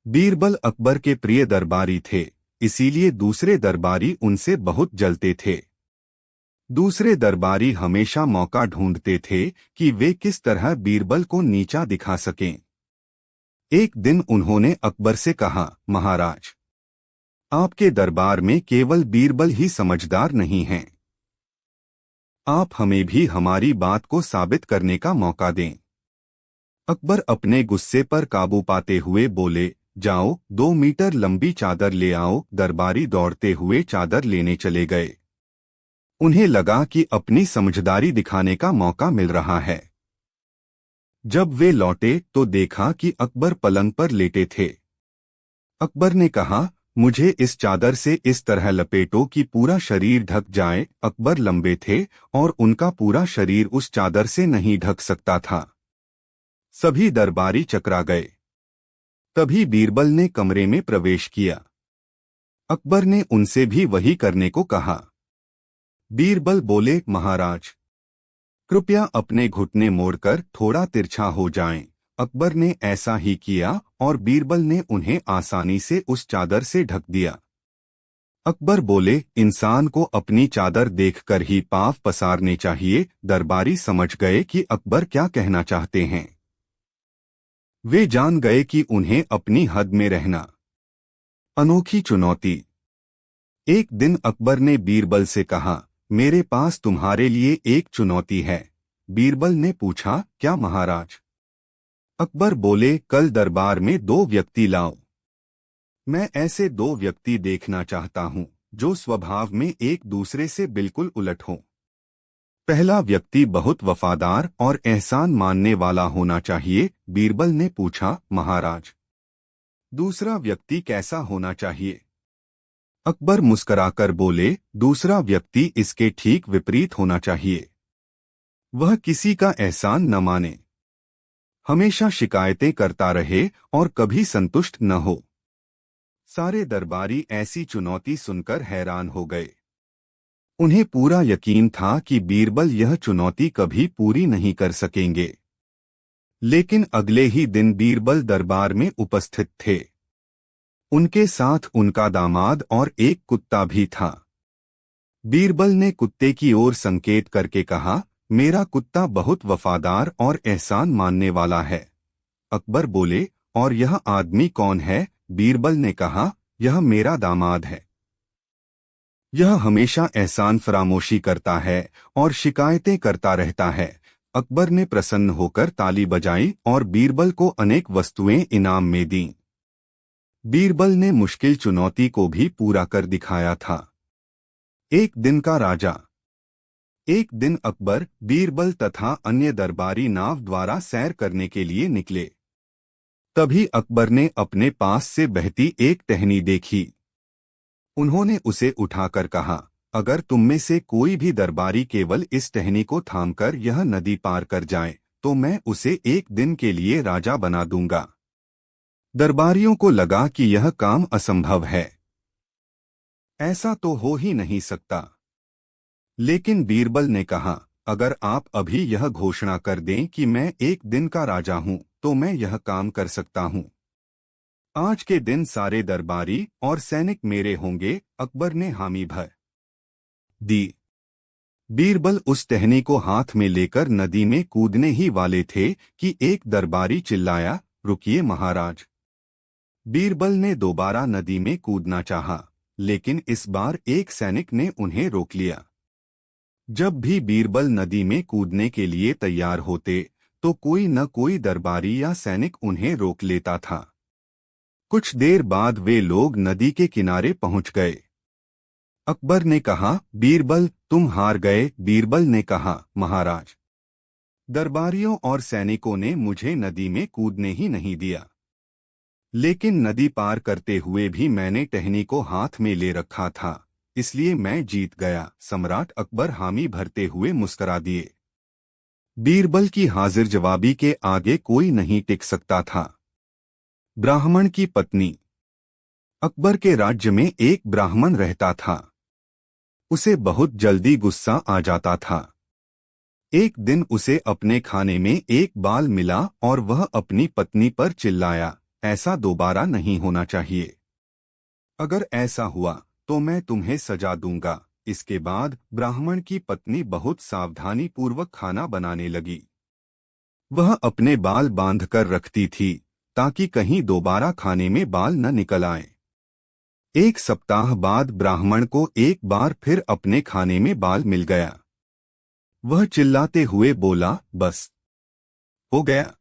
बीरबल अकबर के प्रिय दरबारी थे, इसीलिए दूसरे दरबारी उनसे बहुत जलते थे। दूसरे दरबारी हमेशा मौका ढूंढते थे कि वे किस तरह बीरबल को नीचा दिखा सकें। एक दिन उन्होंने अकबर से कहा, महाराज, आपके दरबार में केवल बीरबल ही समझदार नहीं हैं। आप हमें भी हमारी बात को साबित करने का मौका दें। अकबर अपने गुस्से पर काबू पाते हुए बोले, जाओ 2 मीटर लंबी चादर ले आओ। दरबारी दौड़ते हुए चादर लेने चले गए। उन्हें लगा कि अपनी समझदारी दिखाने का मौका मिल रहा है। जब वे लौटे तो देखा कि अकबर पलंग पर लेटे थे। अकबर ने कहा, मुझे इस चादर से इस तरह लपेटो कि पूरा शरीर ढक जाए। अकबर लंबे थे और उनका पूरा शरीर उस चादर से नहीं ढक सकता था। सभी दरबारी चकरा गए। तभी बीरबल ने कमरे में प्रवेश किया। अकबर ने उनसे भी वही करने को कहा। बीरबल बोले, महाराज, कृपया अपने घुटने मोड़कर थोड़ा तिरछा हो जाएं। अकबर ने ऐसा ही किया और बीरबल ने उन्हें आसानी से उस चादर से ढक दिया। अकबर बोले, इंसान को अपनी चादर देखकर ही पाँव पसारने चाहिए। दरबारी समझ गए कि अकबर क्या कहना चाहते हैं। वे जान गए कि उन्हें अपनी हद में रहना। अनोखी चुनौती। एक दिन अकबर ने बीरबल से कहा, मेरे पास तुम्हारे लिए एक चुनौती है। बीरबल ने पूछा, क्या महाराज? अकबर बोले, कल दरबार में 2 व्यक्ति लाओ। मैं ऐसे 2 व्यक्ति देखना चाहता हूं जो स्वभाव में एक दूसरे से बिल्कुल उलट हों। पहला व्यक्ति बहुत वफादार और एहसान मानने वाला होना चाहिए। बीरबल ने पूछा, महाराज, दूसरा व्यक्ति कैसा होना चाहिए? अकबर मुस्कराकर बोले, दूसरा व्यक्ति इसके ठीक विपरीत होना चाहिए। वह किसी का एहसान न माने, हमेशा शिकायतें करता रहे और कभी संतुष्ट न हो। सारे दरबारी ऐसी चुनौती सुनकर हैरान हो गए। उन्हें पूरा यकीन था कि बीरबल यह चुनौती कभी पूरी नहीं कर सकेंगे। लेकिन अगले ही दिन बीरबल दरबार में उपस्थित थे। उनके साथ उनका दामाद और एक कुत्ता भी था। बीरबल ने कुत्ते की ओर संकेत करके कहा, मेरा कुत्ता बहुत वफादार और एहसान मानने वाला है। अकबर बोले, और यह आदमी कौन है? बीरबल ने कहा, यह मेरा दामाद है। यह हमेशा एहसान फरामोशी करता है और शिकायतें करता रहता है। अकबर ने प्रसन्न होकर ताली बजाई और बीरबल को अनेक वस्तुएं इनाम में दीं। बीरबल ने मुश्किल चुनौती को भी पूरा कर दिखाया था। एक दिन का राजा। एक दिन अकबर, बीरबल तथा अन्य दरबारी नाव द्वारा सैर करने के लिए निकले। तभी अकबर ने अपने पास से बहती एक टहनी देखी। उन्होंने उसे उठाकर कहा, अगर तुम में से कोई भी दरबारी केवल इस टहनी को थामकर यह नदी पार कर जाए तो मैं उसे एक दिन के लिए राजा बना दूंगा। दरबारियों को लगा कि यह काम असंभव है, ऐसा तो हो ही नहीं सकता। लेकिन बीरबल ने कहा, अगर आप अभी यह घोषणा कर दें कि मैं एक दिन का राजा हूं तो मैं यह काम कर सकता हूं। आज के दिन सारे दरबारी और सैनिक मेरे होंगे। अकबर ने हामी भर दी। बीरबल उस टहनी को हाथ में लेकर नदी में कूदने ही वाले थे कि एक दरबारी चिल्लाया, रुकिए महाराज। बीरबल ने दोबारा नदी में कूदना चाहा, लेकिन इस बार एक सैनिक ने उन्हें रोक लिया। जब भी बीरबल नदी में कूदने के लिए तैयार होते तो कोई न कोई दरबारी या सैनिक उन्हें रोक लेता था। कुछ देर बाद वे लोग नदी के किनारे पहुंच गए। अकबर ने कहा, बीरबल, तुम हार गए। बीरबल ने कहा, महाराज, दरबारियों और सैनिकों ने मुझे नदी में कूदने ही नहीं दिया। लेकिन नदी पार करते हुए भी मैंने टहनी को हाथ में ले रखा था, इसलिए मैं जीत गया। सम्राट अकबर हामी भरते हुए मुस्करा दिए। बीरबल की हाजिर जवाबी के आगे कोई नहीं टिक सकता था। ब्राह्मण की पत्नी। अकबर के राज्य में एक ब्राह्मण रहता था। उसे बहुत जल्दी गुस्सा आ जाता था। एक दिन उसे अपने खाने में एक बाल मिला और वह अपनी पत्नी पर चिल्लाया, ऐसा दोबारा नहीं होना चाहिए। अगर ऐसा हुआ तो मैं तुम्हें सजा दूंगा। इसके बाद ब्राह्मण की पत्नी बहुत सावधानी पूर्वक खाना बनाने लगी। वह अपने बाल बांधकर रखती थी ताकि कहीं दोबारा खाने में बाल न निकल आए। एक सप्ताह बाद ब्राह्मण को एक बार फिर अपने खाने में बाल मिल गया। वह चिल्लाते हुए बोला, बस हो गया,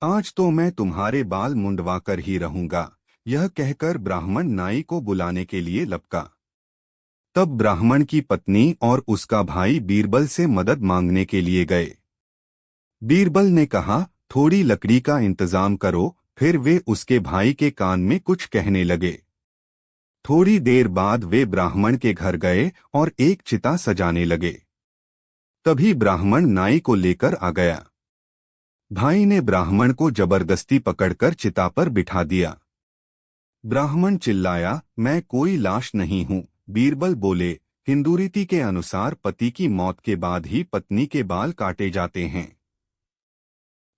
आज तो मैं तुम्हारे बाल मुंडवा कर ही रहूंगा। यह कहकर ब्राह्मण नाई को बुलाने के लिए लपका। तब ब्राह्मण की पत्नी और उसका भाई बीरबल से मदद मांगने के लिए गए। बीरबल ने कहा, थोड़ी लकड़ी का इंतजाम करो। फिर वे उसके भाई के कान में कुछ कहने लगे। थोड़ी देर बाद वे ब्राह्मण के घर गए और एक चिता सजाने लगे। तभी ब्राह्मण नाई को लेकर आ गया। भाई ने ब्राह्मण को जबरदस्ती पकड़कर चिता पर बिठा दिया। ब्राह्मण चिल्लाया, मैं कोई लाश नहीं हूँ। बीरबल बोले, हिंदू रीति के अनुसार पति की मौत के बाद ही पत्नी के बाल काटे जाते हैं।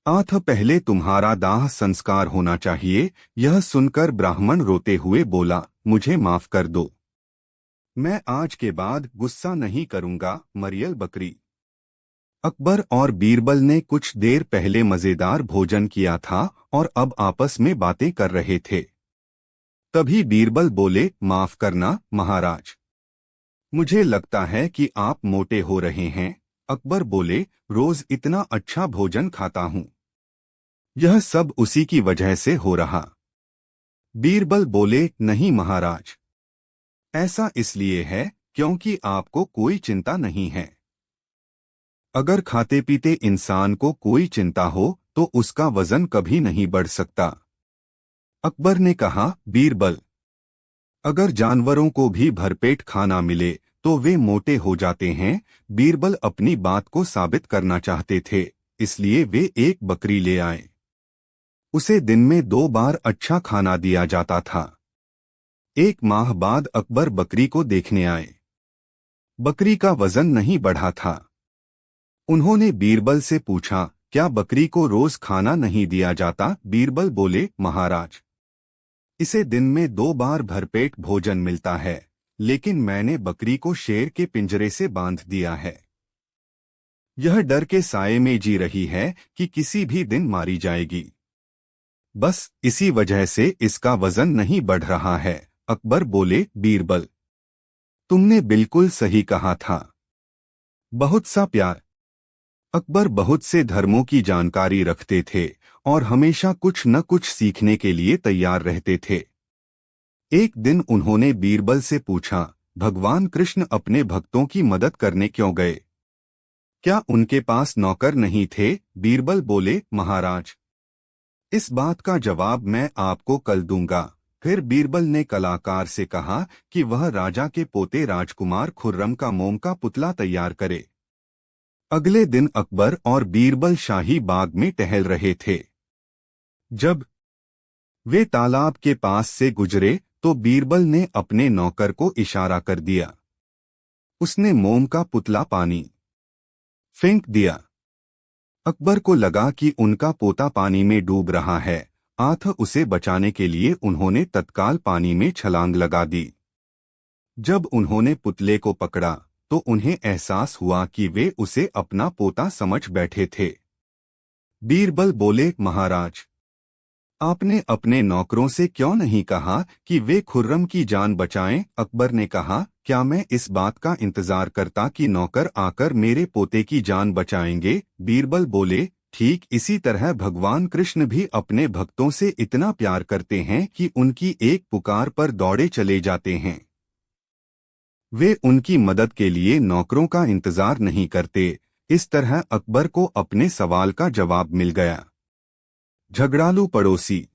आठ पहले तुम्हारा दाह संस्कार होना चाहिए। यह सुनकर ब्राह्मण रोते हुए बोला, मुझे माफ कर दो, मैं आज के बाद गुस्सा नहीं करूंगा। मरियल बकरी। अकबर और बीरबल ने कुछ देर पहले मजेदार भोजन किया था और अब आपस में बातें कर रहे थे। तभी बीरबल बोले, माफ करना महाराज, मुझे लगता है कि आप मोटे हो रहे हैं। अकबर बोले, रोज इतना अच्छा भोजन खाता हूँ, यह सब उसी की वजह से हो रहा। बीरबल बोले, नहीं महाराज, ऐसा इसलिए है क्योंकि आपको कोई चिंता नहीं है। अगर खाते पीते इंसान को कोई चिंता हो तो उसका वजन कभी नहीं बढ़ सकता। अकबर ने कहा, बीरबल, अगर जानवरों को भी भरपेट खाना मिले तो वे मोटे हो जाते हैं। बीरबल अपनी बात को साबित करना चाहते थे, इसलिए वे एक बकरी ले आए। उसे दिन में 2 बार अच्छा खाना दिया जाता था। 1 माह बाद अकबर बकरी को देखने आए। बकरी का वजन नहीं बढ़ा था। उन्होंने बीरबल से पूछा, क्या बकरी को रोज खाना नहीं दिया जाता? बीरबल बोले, महाराज, इसे दिन में 2 बार भरपेट भोजन मिलता है, लेकिन मैंने बकरी को शेर के पिंजरे से बांध दिया है। यह डर के साए में जी रही है कि किसी भी दिन मारी जाएगी। बस इसी वजह से इसका वजन नहीं बढ़ रहा है। अकबर बोले, बीरबल, तुमने बिल्कुल सही कहा था। बहुत सा प्यार। अकबर बहुत से धर्मों की जानकारी रखते थे और हमेशा कुछ न कुछ सीखने के लिए तैयार रहते थे। एक दिन उन्होंने बीरबल से पूछा, भगवान कृष्ण अपने भक्तों की मदद करने क्यों गए? क्या उनके पास नौकर नहीं थे? बीरबल बोले, महाराज, इस बात का जवाब मैं आपको कल दूंगा। फिर बीरबल ने कलाकार से कहा कि वह राजा के पोते राजकुमार खुर्रम का मोम का पुतला तैयार करे। अगले दिन अकबर और बीरबल शाही बाग में टहल रहे थे। जब वे तालाब के पास से गुजरे तो बीरबल ने अपने नौकर को इशारा कर दिया। उसने मोम का पुतला पानी फेंक दिया। अकबर को लगा कि उनका पोता पानी में डूब रहा है। आठ उसे बचाने के लिए उन्होंने तत्काल पानी में छलांग लगा दी। जब उन्होंने पुतले को पकड़ा तो उन्हें एहसास हुआ कि वे उसे अपना पोता समझ बैठे थे। बीरबल बोले, महाराज, आपने अपने नौकरों से क्यों नहीं कहा कि वे खुर्रम की जान बचाएं? अकबर ने कहा, क्या मैं इस बात का इंतजार करता कि नौकर आकर मेरे पोते की जान बचाएंगे? बीरबल बोले, ठीक इसी तरह भगवान कृष्ण भी अपने भक्तों से इतना प्यार करते हैं कि उनकी एक पुकार पर दौड़े चले जाते हैं। वे उनकी मदद के लिए नौकरों का इंतजार नहीं करते। इस तरह अकबर को अपने सवाल का जवाब मिल गया। झगड़ालू पड़ोसी।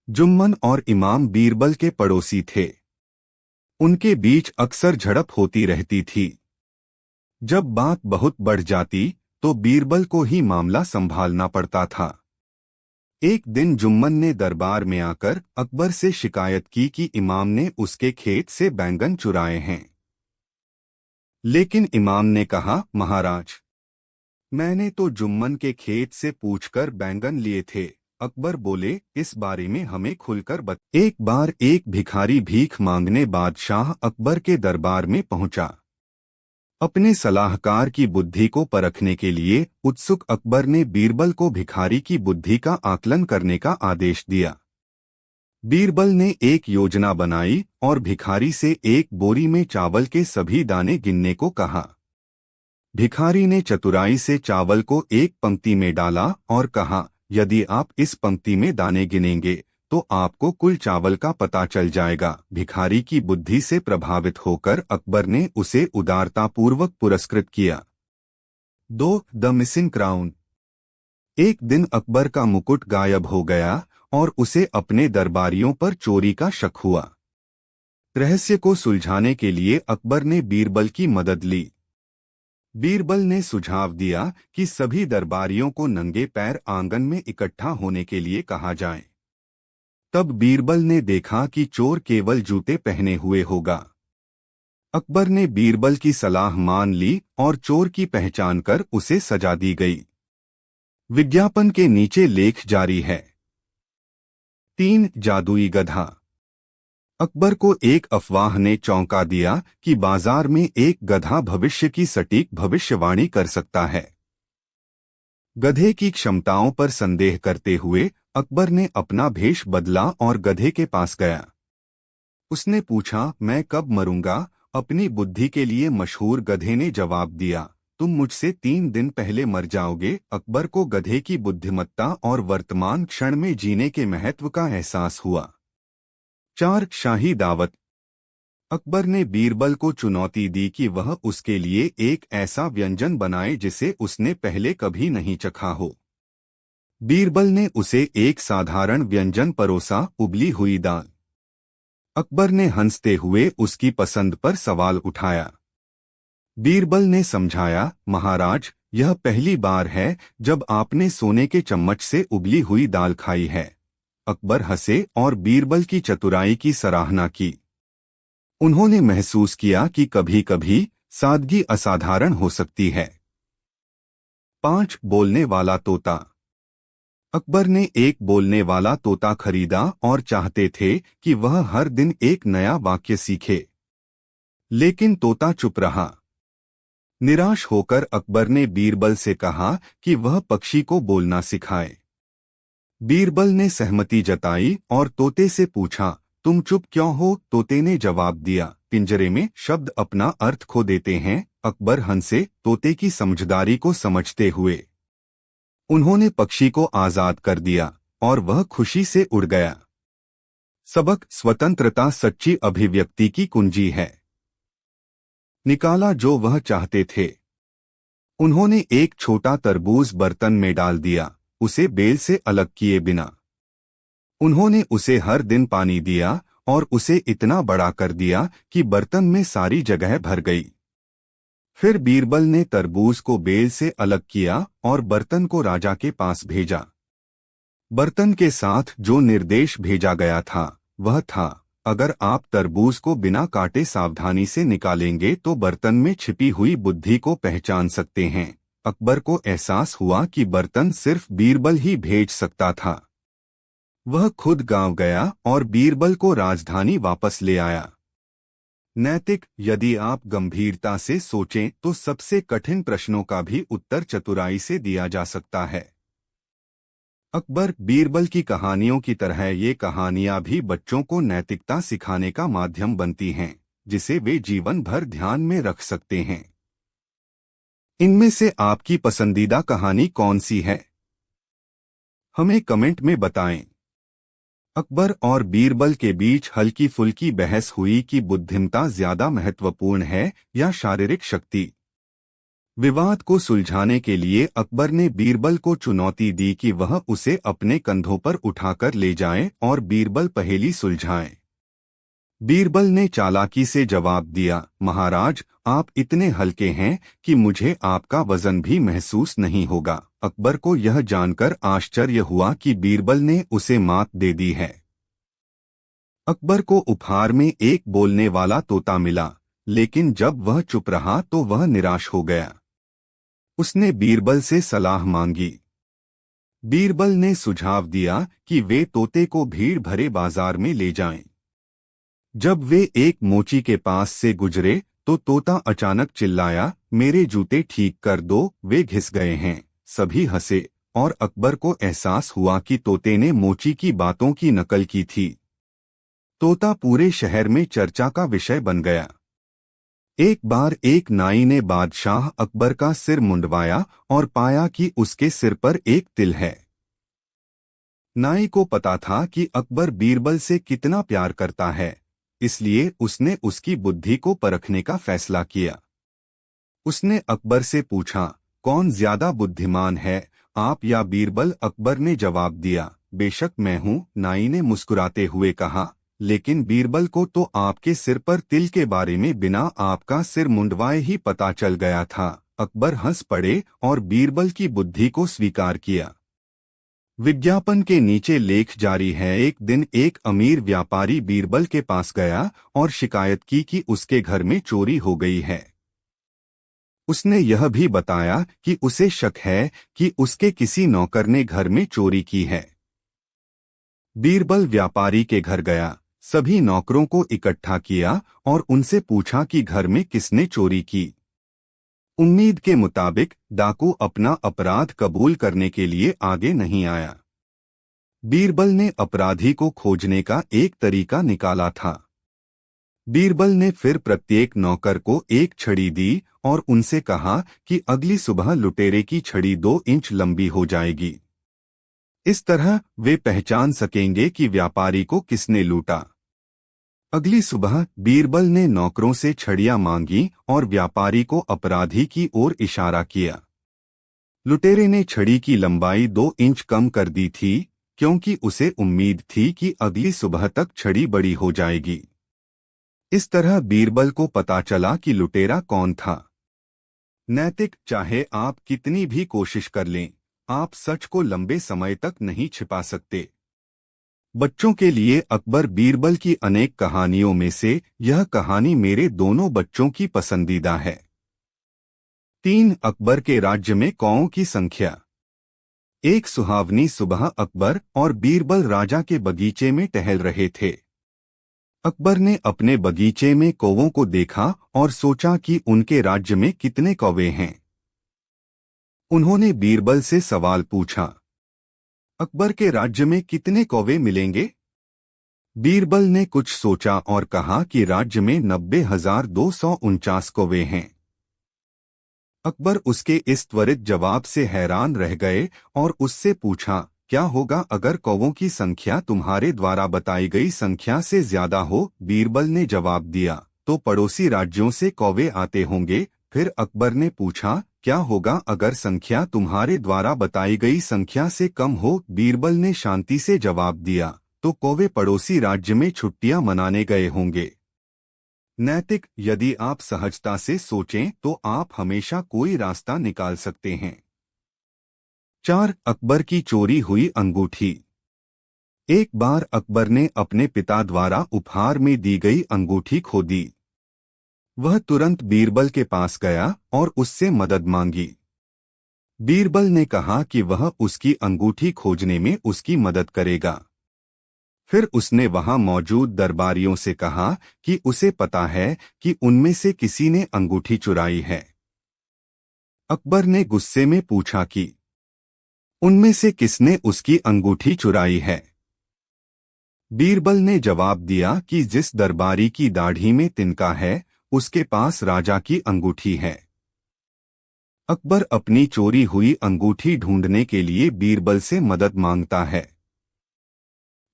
जुम्मन और इमाम बीरबल के पड़ोसी थे। उनके बीच अक्सर झड़प होती रहती थी। जब बात बहुत बढ़ जाती तो बीरबल को ही मामला संभालना पड़ता था। एक दिन जुम्मन ने दरबार में आकर अकबर से शिकायत की कि इमाम ने उसके खेत से बैंगन चुराए हैं। लेकिन इमाम ने कहा, महाराज, मैंने तो जुम्मन के खेत से पूछकर बैंगन लिए थे। अकबर बोले, इस बारे में हमें खुलकर एक बार एक भिखारी भीख मांगने बादशाह अकबर के दरबार में पहुंचा। अपने सलाहकार की बुद्धि को परखने के लिए उत्सुक अकबर ने बीरबल को भिखारी की बुद्धि का आकलन करने का आदेश दिया। बीरबल ने एक योजना बनाई और भिखारी से एक बोरी में चावल के सभी दाने गिनने को कहा। भिखारी ने चतुराई से चावल को एक पंक्ति में डाला और कहा, यदि आप इस पंक्ति में दाने गिनेंगे तो आपको कुल चावल का पता चल जाएगा। भिखारी की बुद्धि से प्रभावित होकर अकबर ने उसे उदारतापूर्वक पुरस्कृत किया। 2. The missing crown. एक दिन अकबर का मुकुट गायब हो गया और उसे अपने दरबारियों पर चोरी का शक हुआ। रहस्य को सुलझाने के लिए अकबर ने बीरबल की मदद ली। बीरबल ने सुझाव दिया कि सभी दरबारियों को नंगे पैर आंगन में इकट्ठा होने के लिए कहा जाए। तब बीरबल ने देखा कि चोर केवल जूते पहने हुए होगा। अकबर ने बीरबल की सलाह मान ली और चोर की पहचान कर उसे सजा दी गई। विज्ञापन के नीचे लेख जारी है। 3. जादुई गधा। अकबर को एक अफवाह ने चौंका दिया कि बाजार में एक गधा भविष्य की सटीक भविष्यवाणी कर सकता है। गधे की क्षमताओं पर संदेह करते हुए अकबर ने अपना भेष बदला और गधे के पास गया। उसने पूछा, मैं कब मरूंगा? अपनी बुद्धि के लिए मशहूर गधे ने जवाब दिया, तुम मुझसे 3 दिन पहले मर जाओगे। अकबर को गधे की बुद्धिमत्ता और वर्तमान क्षण में जीने के महत्व का एहसास हुआ। 4. शाही दावत। अकबर ने बीरबल को चुनौती दी कि वह उसके लिए एक ऐसा व्यंजन बनाए जिसे उसने पहले कभी नहीं चखा हो। बीरबल ने उसे एक साधारण व्यंजन परोसा, उबली हुई दाल। अकबर ने हंसते हुए उसकी पसंद पर सवाल उठाया। बीरबल ने समझाया, महाराज, यह पहली बार है जब आपने सोने के चम्मच से उबली हुई दाल खाई है। अकबर हंसे और बीरबल की चतुराई की सराहना की। उन्होंने महसूस किया कि कभी-कभी सादगी असाधारण हो सकती है। 5. बोलने वाला तोता। अकबर ने एक बोलने वाला तोता खरीदा और चाहते थे कि वह हर दिन एक नया वाक्य सीखे। लेकिन तोता चुप रहा। निराश होकर अकबर ने बीरबल से कहा कि वह पक्षी को बोलना सिखाए। बीरबल ने सहमति जताई और तोते से पूछा, तुम चुप क्यों हो? तोते ने जवाब दिया, पिंजरे में शब्द अपना अर्थ खो देते हैं। अकबर हंसे, तोते की समझदारी को समझते हुए। उन्होंने पक्षी को आजाद कर दिया और वह खुशी से उड़ गया। सबक: स्वतंत्रता सच्ची अभिव्यक्ति की कुंजी है। निकाला जो वह चाहते थे। उन्होंने एक छोटा तरबूज बर्तन में डाल दिया, उसे बेल से अलग किए बिना। उन्होंने उसे हर दिन पानी दिया और उसे इतना बड़ा कर दिया कि बर्तन में सारी जगह भर गई। फिर बीरबल ने तरबूज को बेल से अलग किया और बर्तन को राजा के पास भेजा। बर्तन के साथ जो निर्देश भेजा गया था वह था, अगर आप तरबूज को बिना काटे सावधानी से निकालेंगे तो बर्तन में छिपी हुई बुद्धि को पहचान सकते हैं। अकबर को एहसास हुआ कि बर्तन सिर्फ बीरबल ही भेज सकता था। वह खुद गांव गया और बीरबल को राजधानी वापस ले आया। नैतिक: यदि आप गंभीरता से सोचें तो सबसे कठिन प्रश्नों का भी उत्तर चतुराई से दिया जा सकता है। अकबर बीरबल की कहानियों की तरह ये कहानियां भी बच्चों को नैतिकता सिखाने का माध्यम बनती हैं, जिसे वे जीवन भर ध्यान में रख सकते हैं। इनमें से आपकी पसंदीदा कहानी कौन सी है? हमें कमेंट में बताएं। अकबर और बीरबल के बीच हल्की फुल्की बहस हुई कि बुद्धिमत्ता ज्यादा महत्वपूर्ण है या शारीरिक शक्ति। विवाद को सुलझाने के लिए अकबर ने बीरबल को चुनौती दी कि वह उसे अपने कंधों पर उठाकर ले जाए और बीरबल पहेली सुलझाए। बीरबल ने चालाकी से जवाब दिया, महाराज, आप इतने हल्के हैं कि मुझे आपका वजन भी महसूस नहीं होगा। अकबर को यह जानकर आश्चर्य हुआ कि बीरबल ने उसे मात दे दी है। अकबर को उपहार में एक बोलने वाला तोता मिला, लेकिन जब वह चुप रहा तो वह निराश हो गया। उसने बीरबल से सलाह मांगी। बीरबल ने सुझाव दिया कि वे तोते को भीड़ भरे बाजार में ले जाएं। जब वे एक मोची के पास से गुजरे तो तोता अचानक चिल्लाया, मेरे जूते ठीक कर दो, वे घिस गए हैं। सभी हंसे और अकबर को एहसास हुआ कि तोते ने मोची की बातों की नकल की थी। तोता पूरे शहर में चर्चा का विषय बन गया। एक बार एक नाई ने बादशाह अकबर का सिर मुंडवाया और पाया कि उसके सिर पर एक तिल है। नाई को पता था कि अकबर बीरबल से कितना प्यार करता है, इसलिए उसने उसकी बुद्धि को परखने का फैसला किया। उसने अकबर से पूछा, कौन ज्यादा बुद्धिमान है, आप या बीरबल? अकबर ने जवाब दिया, बेशक मैं हूँ। नाई ने मुस्कुराते हुए कहा, लेकिन बीरबल को तो आपके सिर पर तिल के बारे में बिना आपका सिर मुंडवाए ही पता चल गया था। अकबर हंस पड़े और बीरबल की बुद्धि को स्वीकार किया। विज्ञापन के नीचे लेख जारी है। एक दिन एक अमीर व्यापारी बीरबल के पास गया और शिकायत की कि उसके घर में चोरी हो गई है। उसने यह भी बताया कि उसे शक है कि उसके किसी नौकर ने घर में चोरी की है। बीरबल व्यापारी के घर गया, सभी नौकरों को इकट्ठा किया और उनसे पूछा कि घर में किसने चोरी की। उम्मीद के मुताबिक डाकू अपना अपराध कबूल करने के लिए आगे नहीं आया। बीरबल ने अपराधी को खोजने का एक तरीका निकाला था। बीरबल ने फिर प्रत्येक नौकर को एक छड़ी दी और उनसे कहा कि अगली सुबह लुटेरे की छड़ी 2 इंच लंबी हो जाएगी। इस तरह वे पहचान सकेंगे कि व्यापारी को किसने लूटा। अगली सुबह बीरबल ने नौकरों से छड़ियां मांगी और व्यापारी को अपराधी की ओर इशारा किया। लुटेरे ने छड़ी की लंबाई 2 इंच कम कर दी थी, क्योंकि उसे उम्मीद थी कि अगली सुबह तक छड़ी बड़ी हो जाएगी। इस तरह बीरबल को पता चला कि लुटेरा कौन था। नैतिक, चाहे आप कितनी भी कोशिश कर लें, आप सच को लंबे समय तक नहीं छिपा सकते। बच्चों के लिए अकबर बीरबल की अनेक कहानियों में से यह कहानी मेरे दोनों बच्चों की पसंदीदा है। 3. अकबर के राज्य में कौओं की संख्या। एक सुहावनी सुबह अकबर और बीरबल राजा के बगीचे में टहल रहे थे। अकबर ने अपने बगीचे में कौवों को देखा और सोचा कि उनके राज्य में कितने कौवे हैं। उन्होंने बीरबल से सवाल पूछा, अकबर के राज्य में कितने कौवे मिलेंगे? बीरबल ने कुछ सोचा और कहा कि राज्य में 90,249 कौवे हैं। अकबर उसके इस त्वरित जवाब से हैरान रह गए और उससे पूछा, क्या होगा अगर कौवों की संख्या तुम्हारे द्वारा बताई गई संख्या से ज्यादा हो? बीरबल ने जवाब दिया, तो पड़ोसी राज्यों से कौवे आते होंगे। फिर अकबर ने पूछा, क्या होगा अगर संख्या तुम्हारे द्वारा बताई गई संख्या से कम हो? बीरबल ने शांति से जवाब दिया, तो कौवे पड़ोसी राज्य में छुट्टियां मनाने गए होंगे। नैतिक, यदि आप सहजता से सोचें तो आप हमेशा कोई रास्ता निकाल सकते हैं। 4. अकबर की चोरी हुई अंगूठी। एक बार अकबर ने अपने पिता द्वारा उपहार में दी गई अंगूठी खो दी। वह तुरंत बीरबल के पास गया और उससे मदद मांगी। बीरबल ने कहा कि वह उसकी अंगूठी खोजने में उसकी मदद करेगा। फिर उसने वहां मौजूद दरबारियों से कहा कि उसे पता है कि उनमें से किसी ने अंगूठी चुराई है। अकबर ने गुस्से में पूछा कि उनमें से किसने उसकी अंगूठी चुराई है? बीरबल ने जवाब दिया कि जिस दरबारी की दाढ़ी में तिनका है, उसके पास राजा की अंगूठी है। अकबर अपनी चोरी हुई अंगूठी ढूंढने के लिए बीरबल से मदद मांगता है।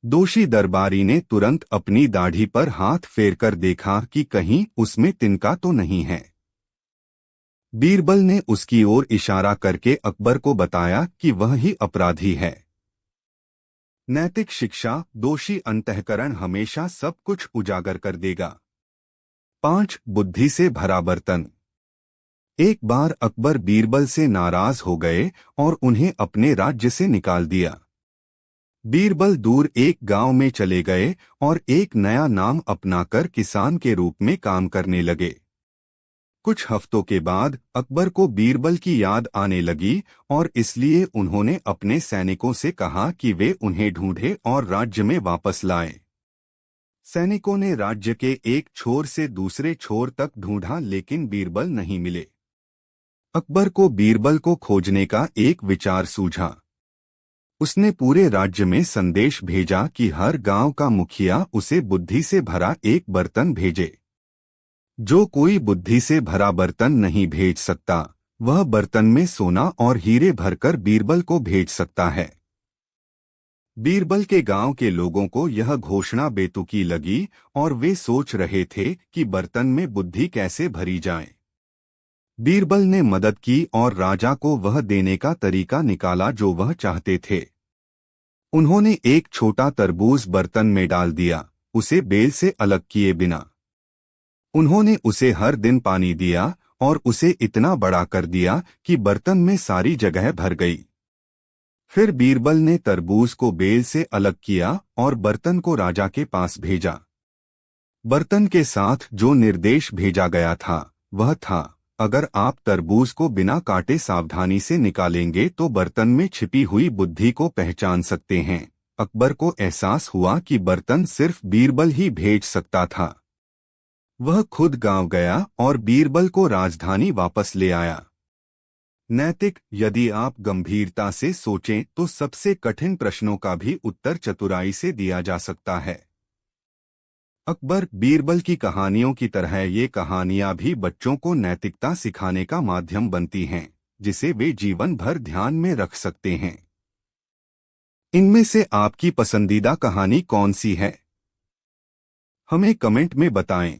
दोषी दरबारी ने तुरंत अपनी दाढ़ी पर हाथ फेरकर देखा कि कहीं उसमें तिनका तो नहीं है। बीरबल ने उसकी ओर इशारा करके अकबर को बताया कि वह ही अपराधी है। नैतिक शिक्षा, दोषी अंतःकरण हमेशा सब कुछ उजागर कर देगा। 5. बुद्धि से भरा बर्तन। एक बार अकबर बीरबल से नाराज हो गए और उन्हें अपने राज्य से निकाल दिया। बीरबल दूर एक गांव में चले गए और एक नया नाम अपनाकर किसान के रूप में काम करने लगे। कुछ हफ्तों के बाद अकबर को बीरबल की याद आने लगी और इसलिए उन्होंने अपने सैनिकों से कहा कि वे उन्हें ढूंढे और राज्य में वापस लाएं। सैनिकों ने राज्य के एक छोर से दूसरे छोर तक ढूंढा लेकिन बीरबल नहीं मिले। अकबर को बीरबल को खोजने का एक विचार सूझा। उसने पूरे राज्य में संदेश भेजा कि हर गांव का मुखिया उसे बुद्धि से भरा एक बर्तन भेजे। जो कोई बुद्धि से भरा बर्तन नहीं भेज सकता, वह बर्तन में सोना और हीरे भरकर बीरबल को भेज सकता है। बीरबल के गांव के लोगों को यह घोषणा बेतुकी लगी और वे सोच रहे थे कि बर्तन में बुद्धि कैसे भरी जाए। बीरबल ने मदद की और राजा को वह देने का तरीका निकाला जो वह चाहते थे। उन्होंने एक छोटा तरबूज बर्तन में डाल दिया, उसे बेल से अलग किए बिना। उन्होंने उसे हर दिन पानी दिया और उसे इतना बड़ा कर दिया कि बर्तन में सारी जगह भर गई। फिर बीरबल ने तरबूज को बेल से अलग किया और बर्तन को राजा के पास भेजा। बर्तन के साथ जो निर्देश भेजा गया था वह था, अगर आप तरबूज को बिना काटे सावधानी से निकालेंगे तो बर्तन में छिपी हुई बुद्धि को पहचान सकते हैं। अकबर को एहसास हुआ कि बर्तन सिर्फ बीरबल ही भेज सकता था। वह खुद गांव गया और बीरबल को राजधानी वापस ले आया। नैतिक, यदि आप गंभीरता से सोचें तो सबसे कठिन प्रश्नों का भी उत्तर चतुराई से दिया जा सकता है। अकबर बीरबल की कहानियों की तरह ये कहानियां भी बच्चों को नैतिकता सिखाने का माध्यम बनती हैं, जिसे वे जीवन भर ध्यान में रख सकते हैं। इनमें से आपकी पसंदीदा कहानी कौन सी है? हमें कमेंट में बताएं।